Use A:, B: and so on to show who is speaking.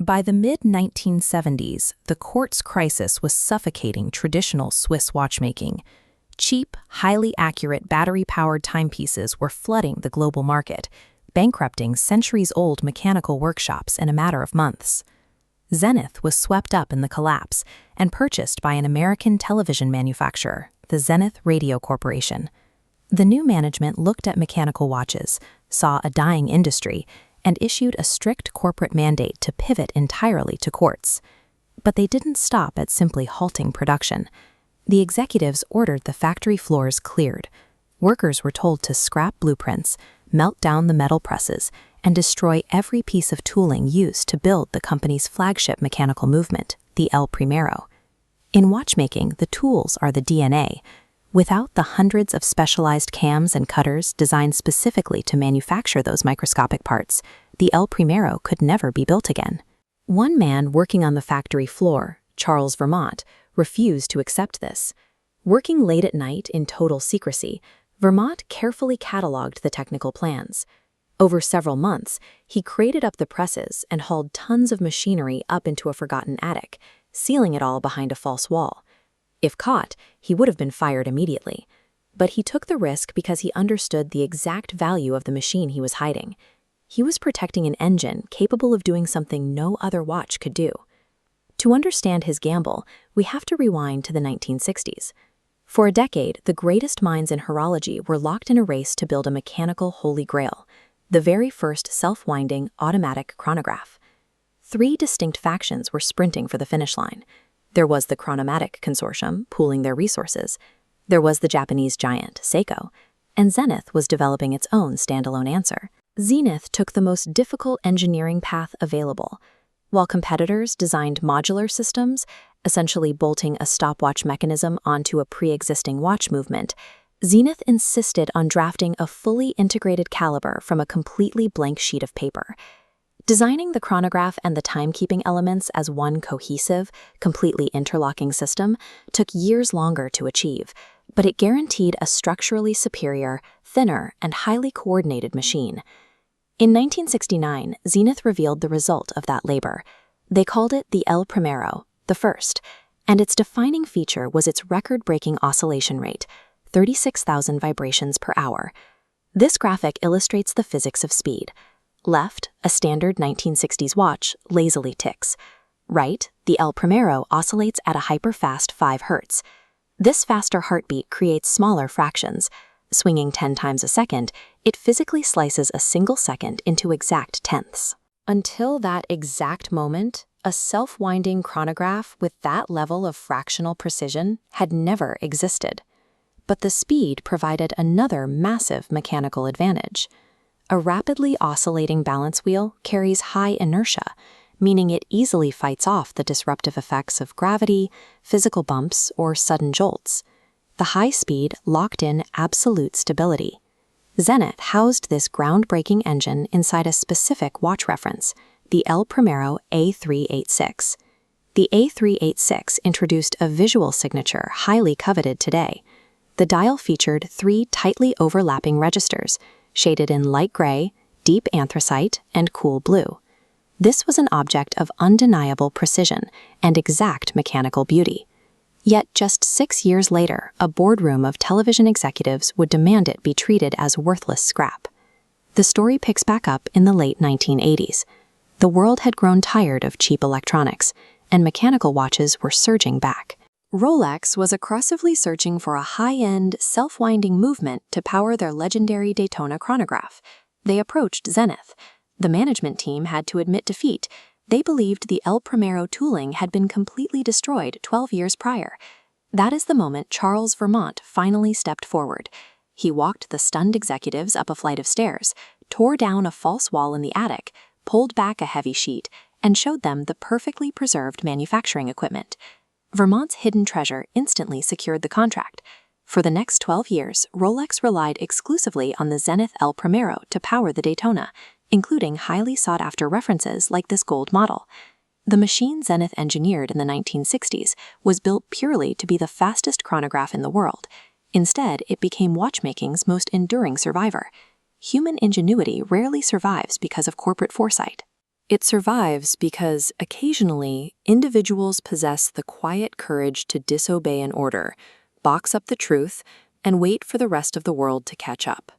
A: By the mid-1970s, the quartz crisis was suffocating traditional Swiss watchmaking. Cheap, highly accurate battery-powered timepieces were flooding the global market, bankrupting centuries-old mechanical workshops in a matter of months. Zenith was swept up in the collapse and purchased by an American television manufacturer, the Zenith Radio Corporation. The new management looked at mechanical watches, saw a dying industry, and issued a strict corporate mandate to pivot entirely to quartz. But they didn't stop at simply halting production. The executives ordered the factory floors cleared. Workers were told to scrap blueprints, melt down the metal presses, and destroy every piece of tooling used to build the company's flagship mechanical movement, the El Primero. In watchmaking, the tools are the DNA. Without the hundreds of specialized cams and cutters designed specifically to manufacture those microscopic parts, the El Primero could never be built again. One man working on the factory floor, Charles Vermot, refused to accept this. Working late at night in total secrecy, Vermot carefully cataloged the technical plans. Over several months, he crated up the presses and hauled tons of machinery up into a forgotten attic, sealing it all behind a false wall. If caught, he would have been fired immediately. But he took the risk because he understood the exact value of the machine he was hiding. He was protecting an engine capable of doing something no other watch could do. To understand his gamble, we have to rewind to the 1960s. For a decade, the greatest minds in horology were locked in a race to build a mechanical holy grail, the very first self-winding automatic chronograph. Three distinct factions were sprinting for the finish line. There was the Chronomatic Consortium, pooling their resources. There was the Japanese giant, Seiko. And Zenith was developing its own standalone answer. Zenith took the most difficult engineering path available. While competitors designed modular systems, essentially bolting a stopwatch mechanism onto a pre-existing watch movement, Zenith insisted on drafting a fully integrated caliber from a completely blank sheet of paper. Designing the chronograph and the timekeeping elements as one cohesive, completely interlocking system took years longer to achieve, but it guaranteed a structurally superior, thinner, and highly coordinated machine. In 1969, Zenith revealed the result of that labor. They called it the El Primero, the first, and its defining feature was its record-breaking oscillation rate, 36,000 vibrations per hour. This graphic illustrates the physics of speed. Left, a standard 1960s watch, lazily ticks. Right, the El Primero oscillates at a hyper-fast 5 Hz. This faster heartbeat creates smaller fractions. Swinging 10 times a second, it physically slices a single second into exact tenths. Until that exact moment, a self-winding chronograph with that level of fractional precision had never existed. But the speed provided another massive mechanical advantage. A rapidly oscillating balance wheel carries high inertia, meaning it easily fights off the disruptive effects of gravity, physical bumps, or sudden jolts. The high speed locked in absolute stability. Zenith housed this groundbreaking engine inside a specific watch reference, the El Primero A386. The A386 introduced a visual signature highly coveted today. The dial featured 3 tightly overlapping registers, shaded in light gray, deep anthracite, and cool blue. This was an object of undeniable precision and exact mechanical beauty. Yet just 6 years later, a boardroom of television executives would demand it be treated as worthless scrap. The story picks back up in the late 1980s. The world had grown tired of cheap electronics, and mechanical watches were surging back. Rolex was aggressively searching for a high-end, self-winding movement to power their legendary Daytona chronograph. They approached Zenith. The management team had to admit defeat. They believed the El Primero tooling had been completely destroyed 12 years prior. That is the moment Charles Vermot finally stepped forward. He walked the stunned executives up a flight of stairs, tore down a false wall in the attic, pulled back a heavy sheet, and showed them the perfectly preserved manufacturing equipment. Vermont's hidden treasure instantly secured the contract. For the next 12 years, Rolex relied exclusively on the Zenith El Primero to power the Daytona, including highly sought-after references like this gold model. The machine Zenith engineered in the 1960s was built purely to be the fastest chronograph in the world. Instead, it became watchmaking's most enduring survivor. Human ingenuity rarely survives because of corporate foresight. It survives because, occasionally, individuals possess the quiet courage to disobey an order, box up the truth, and wait for the rest of the world to catch up.